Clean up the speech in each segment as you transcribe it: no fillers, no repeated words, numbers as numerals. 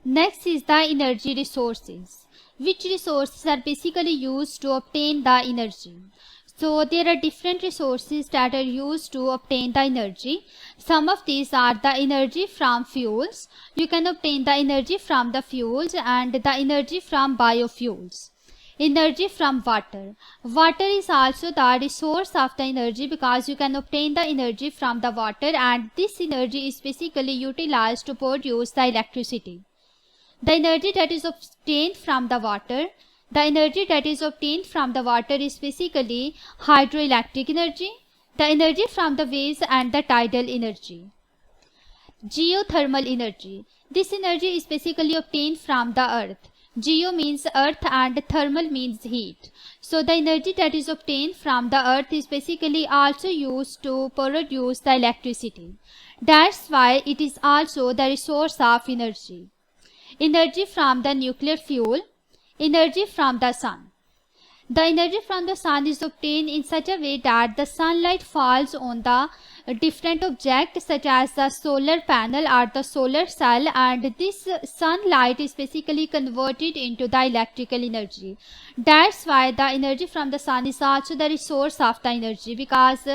Next is the energy resources. Which resources are basically used to obtain the energy? So there are different resources that are used to obtain the energy. Some of these are the energy from fuels. You can obtain the energy from the fuels and the energy from biofuels. Energy from water. Water is also the resource of the energy because you can obtain the energy from the water, and this energy is basically utilized to produce the electricity. The energy that is obtained from the water, is basically hydroelectric energy, the energy from the waves, and the tidal energy. Geothermal energy. This energy is basically obtained from the earth. Geo means earth and thermal means heat. So the energy that is obtained from the earth is basically also used to produce the electricity. That's why it is also the resource of energy. Energy from the nuclear fuel. Energy from the sun. The energy from the sun is obtained in such a way that the sunlight falls on the different objects such as the solar panel or the solar cell, and this sunlight is basically converted into the electrical energy. That's why the energy from the sun is also the resource of the energy, because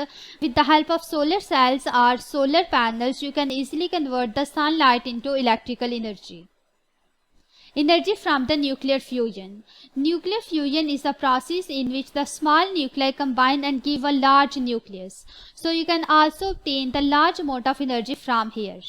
with the help of solar cells or solar panels you can easily convert the sunlight into electrical energy. Energy from the nuclear fusion. Nuclear fusion is a process in which the small nuclei combine and give a large nucleus. So you can also obtain the large amount of energy from here.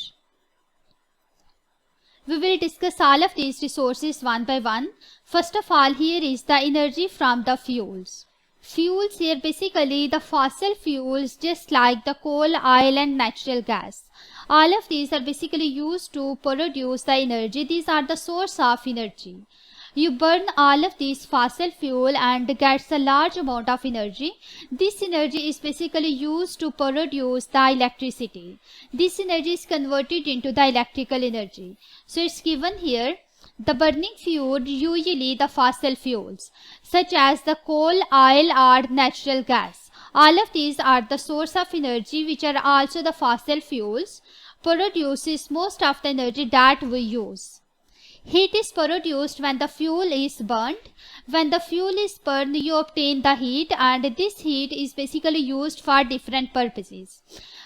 We will discuss all of these resources one by one. First of all, here is the energy from the fuels. Fuels here basically the fossil fuels, just like the coal, oil and natural gas. All of these are basically used to produce the energy. These are the source of energy. You burn all of these fossil fuel and gets a large amount of energy. This energy is basically used to produce the electricity. This energy is converted into the electrical energy. So it's given here. The burning fuel, usually the fossil fuels, such as the coal, oil or natural gas. All of these are the source of energy, which are also the fossil fuels, produces most of the energy that we use. Heat is produced when the fuel is burnt. When the fuel is burned, you obtain the heat, and this heat is basically used for different purposes.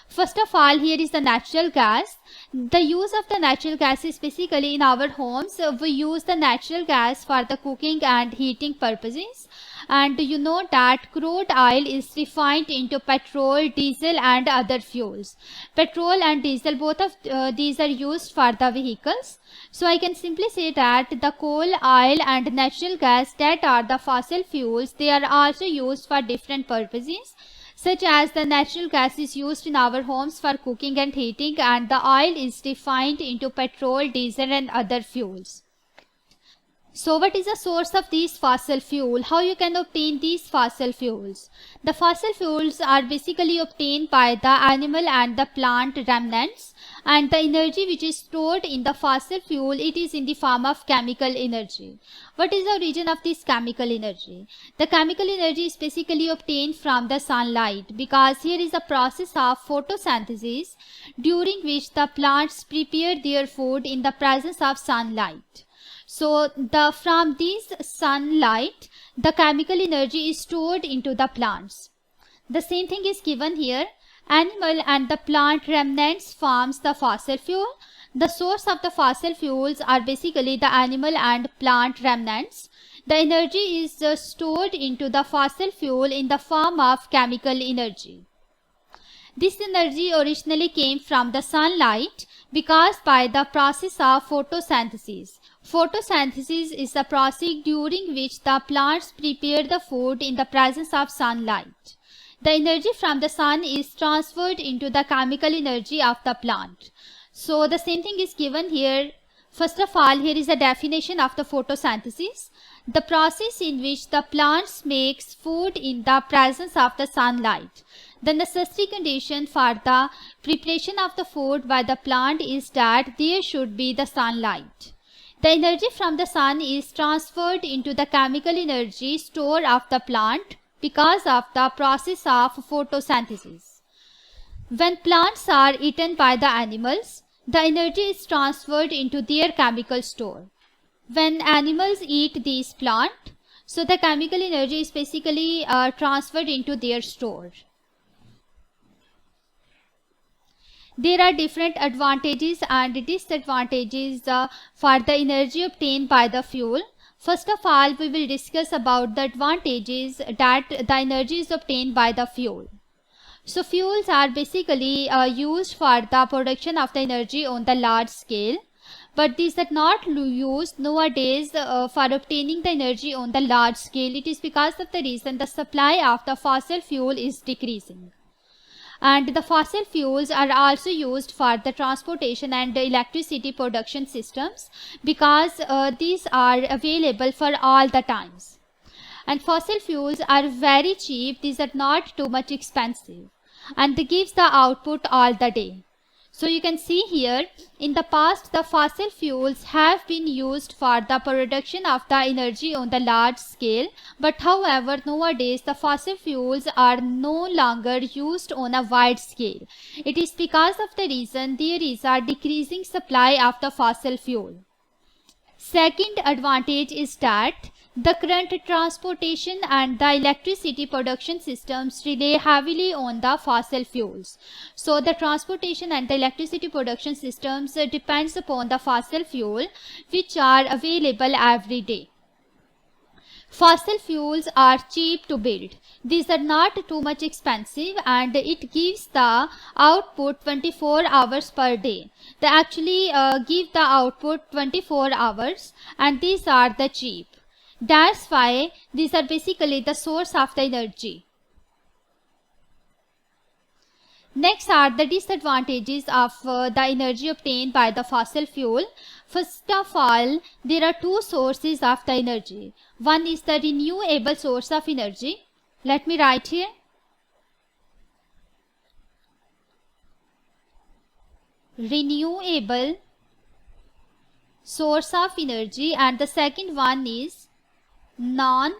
First of all, here is the natural gas. The use of the natural gas is basically in our homes. We use the natural gas for the cooking and heating purposes. And you know that crude oil is refined into petrol, diesel and other fuels. Petrol and diesel, both of these are used for the vehicles. So I can simply say that the coal, oil and natural gas, that are the fossil fuels, they are also used for different purposes, such as the natural gas is used in our homes for cooking and heating, and the oil is refined into petrol, diesel and other fuels. So what is the source of these fossil fuel? How you can obtain these fossil fuels? The fossil fuels are basically obtained by the animal and the plant remnants, and the energy which is stored in the fossil fuel, it is in the form of chemical energy. What is the origin of this chemical energy? The chemical energy is basically obtained from the sunlight, because here is a process of photosynthesis during which the plants prepare their food in the presence of sunlight. So from this sunlight, the chemical energy is stored into the plants. The same thing is given here. Animal and the plant remnants forms the fossil fuel. The source of the fossil fuels are basically the animal and plant remnants. The energy is stored into the fossil fuel in the form of chemical energy. This energy originally came from the sunlight, because by the process of photosynthesis. Photosynthesis is the process during which the plants prepare the food in the presence of sunlight. The energy from the sun is transferred into the chemical energy of the plant. So the same thing is given here. First of all, here is a definition of the photosynthesis. The process in which the plants makes food in the presence of the sunlight. The necessary condition for the preparation of the food by the plant is that there should be the sunlight. The energy from the sun is transferred into the chemical energy store of the plant because of the process of photosynthesis. When plants are eaten by the animals, the energy is transferred into their chemical store. When animals eat these plant, so the chemical energy is basically transferred into their store. There are different advantages and disadvantages for the energy obtained by the fuel. First of all, we will discuss about the advantages that the energy is obtained by the fuel. So fuels are basically used for the production of the energy on the large scale, but these are not used nowadays for obtaining the energy on the large scale. It is because of the reason the supply of the fossil fuel is decreasing. And the fossil fuels are also used for the transportation and the electricity production systems because these are available for all the times. And fossil fuels are very cheap. These are not too much expensive and they gives the output all the day. So you can see here, in the past the fossil fuels have been used for the production of the energy on the large scale, but however nowadays the fossil fuels are no longer used on a wide scale. It is because of the reason there is a decreasing supply of the fossil fuel. Second advantage is that the current transportation and the electricity production systems rely heavily on the fossil fuels. So the transportation and the electricity production systems depends upon the fossil fuel which are available every day. Fossil fuels are cheap to build. These are not too much expensive and it gives the output 24 hours per day. They actually give the output 24 hours and these are the cheap. That's why these are basically the source of the energy. Next are the disadvantages of the energy obtained by the fossil fuel. First of all, there are two sources of the energy. One is the renewable source of energy. Let me write here. Renewable source of energy, and the second one is non-renewable.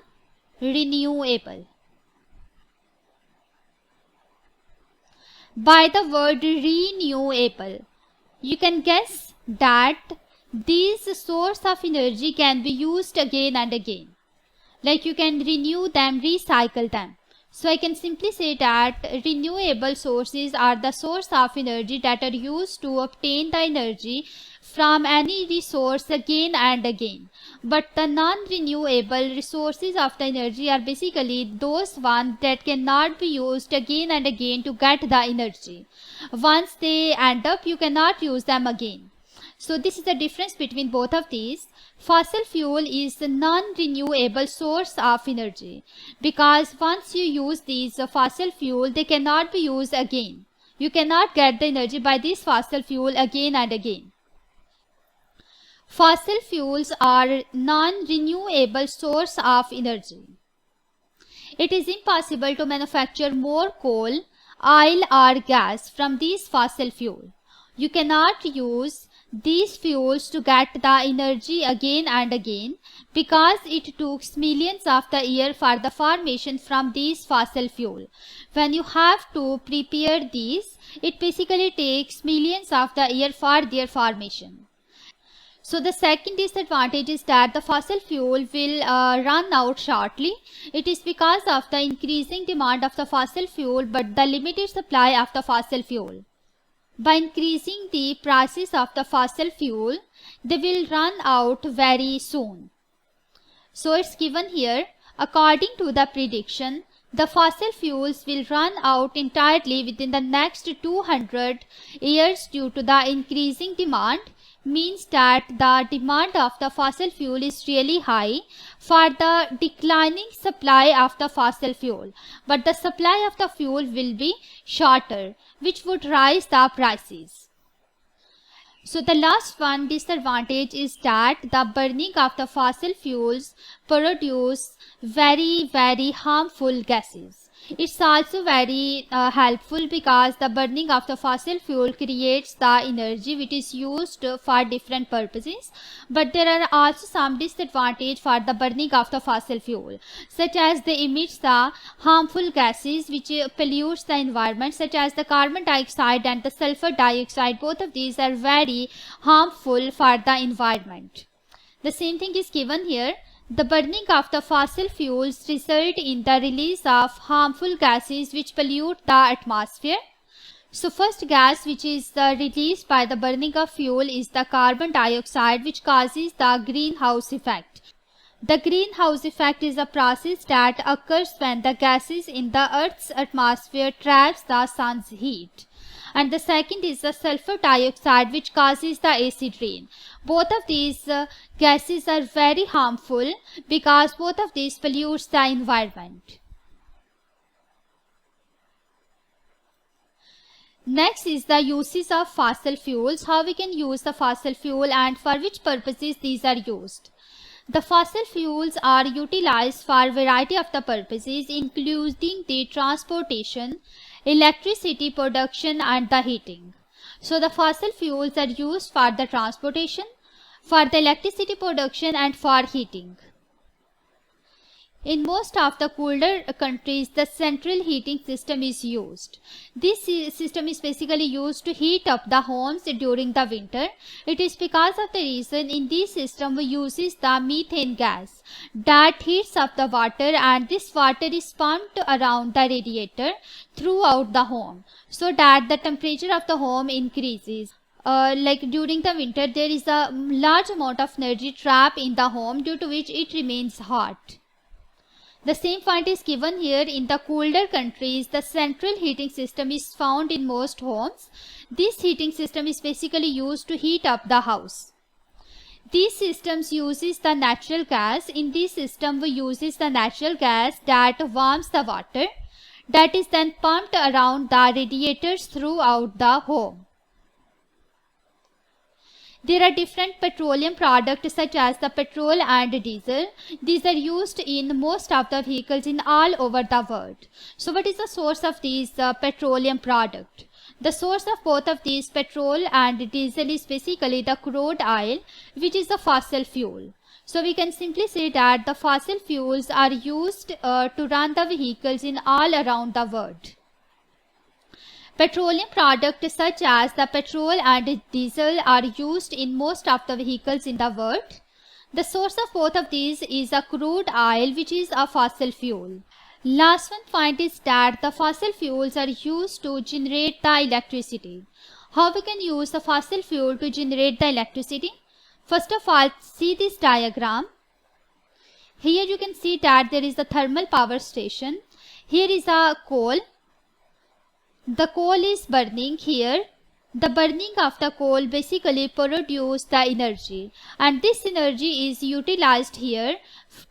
By the word renewable, you can guess that these source of energy can be used again and again. Like you can renew them, recycle them. So I can simply say that renewable sources are the source of energy that are used to obtain the energy from any resource again and again. But the non-renewable resources of the energy are basically those ones that cannot be used again and again to get the energy. Once they end up, you cannot use them again. So this is the difference between both of these. Fossil fuel is a non-renewable source of energy because once you use these fossil fuel, they cannot be used again. You cannot get the energy by this fossil fuel again and again. Fossil fuels are non-renewable source of energy. It is impossible to manufacture more coal, oil or gas from these fossil fuel. You cannot use these fuels to get the energy again and again because it took millions of the years for the formation from these fossil fuel. When you have to prepare these, it basically takes millions of the years for their formation. So the second disadvantage is that the fossil fuel will run out shortly. It is because of the increasing demand of the fossil fuel but the limited supply of the fossil fuel. By increasing the prices of the fossil fuel, they will run out very soon. So it's given here, according to the prediction, the fossil fuels will run out entirely within the next 200 years due to the increasing demand. Means that the demand of the fossil fuel is really high for the declining supply of the fossil fuel, but the supply of the fuel will be shorter, which would rise the prices. So the last one disadvantage is that the burning of the fossil fuels produce very harmful gases. It's also very helpful because the burning of the fossil fuel creates the energy which is used for different purposes. But there are also some disadvantages for the burning of the fossil fuel, such as they emit the harmful gases which pollutes the environment, such as the carbon dioxide and the sulfur dioxide. Both of these are very harmful for the environment. The same thing is given here. The burning of the fossil fuels result in the release of harmful gases which pollute the atmosphere. So first gas which is released by the burning of fuel is the carbon dioxide, which causes the greenhouse effect. The greenhouse effect is a process that occurs when the gases in the Earth's atmosphere traps the sun's heat. And the second is the sulfur dioxide, which causes the acid rain. Both of these gases are very harmful because both of these pollutes the environment. Next is the uses of fossil fuels, how we can use the fossil fuel and for which purposes these are used. The fossil fuels are utilized for a variety of the purposes, including the transportation, electricity production and the heating. So the fossil fuels are used for the transportation, for the electricity production and for heating. In most of the colder countries, the central heating system is used. This system is basically used to heat up the homes during the winter. It is because of the reason in this system we uses the methane gas that heats up the water, and this water is pumped around the radiator throughout the home so that the temperature of the home increases. Like during the winter, there is a large amount of energy trapped in the home due to which it remains hot. The same point is given here. In the colder countries, the central heating system is found in most homes. This heating system is basically used to heat up the house. These systems uses the natural gas. In this system, we uses the natural gas that warms the water that is then pumped around the radiators throughout the home. There are different petroleum products such as the petrol and diesel. These are used in most of the vehicles in all over the world. So what is the source of these petroleum product? The source of both of these petrol and diesel is basically the crude oil, which is a fossil fuel. So we can simply say that the fossil fuels are used to run the vehicles in all around the world. Petroleum products such as the petrol and diesel are used in most of the vehicles in the world. The source of both of these is a crude oil, which is a fossil fuel. Last one point is that the fossil fuels are used to generate the electricity. How we can use the fossil fuel to generate the electricity? First of all, see this diagram. Here you can see that there is a thermal power station. Here is a coal. The coal is burning here. The burning of the coal basically produces the energy, and this energy is utilized here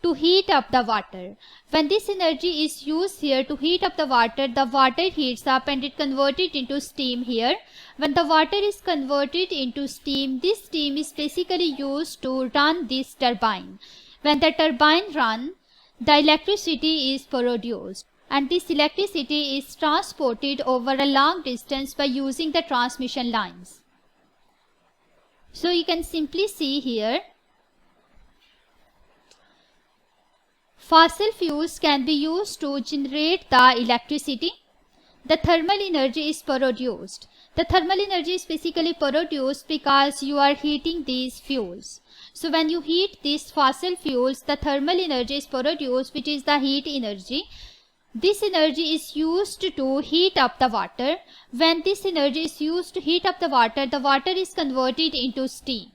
to heat up the water. When this energy is used here to heat up the water heats up and it converted into steam here. When the water is converted into steam, this steam is basically used to run this turbine. When the turbine runs, the electricity is produced, and this electricity is transported over a long distance by using the transmission lines. So you can simply see here, fossil fuels can be used to generate the electricity. The thermal energy is produced. The thermal energy is basically produced because you are heating these fuels. So when you heat these fossil fuels, the thermal energy is produced, which is the heat energy. This energy is used to heat up the water. When this energy is used to heat up the water is converted into steam.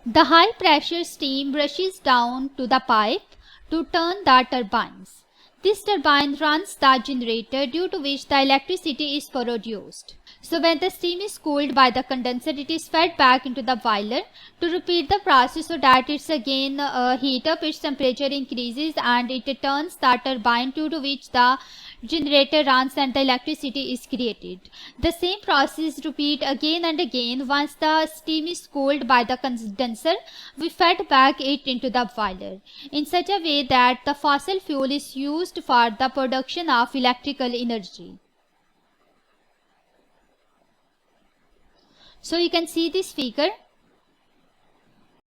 The high pressure steam rushes down to the pipe to turn the turbines. This turbine runs the generator, due to which the electricity is produced. So when the steam is cooled by the condenser, it is fed back into the boiler to repeat the process so that it's again heat up, its temperature increases and it turns the turbine to which the generator runs and the electricity is created. The same process repeat again and again. Once the steam is cooled by the condenser, we fed back it into the boiler in such a way that the fossil fuel is used for the production of electrical energy. So you can see this figure.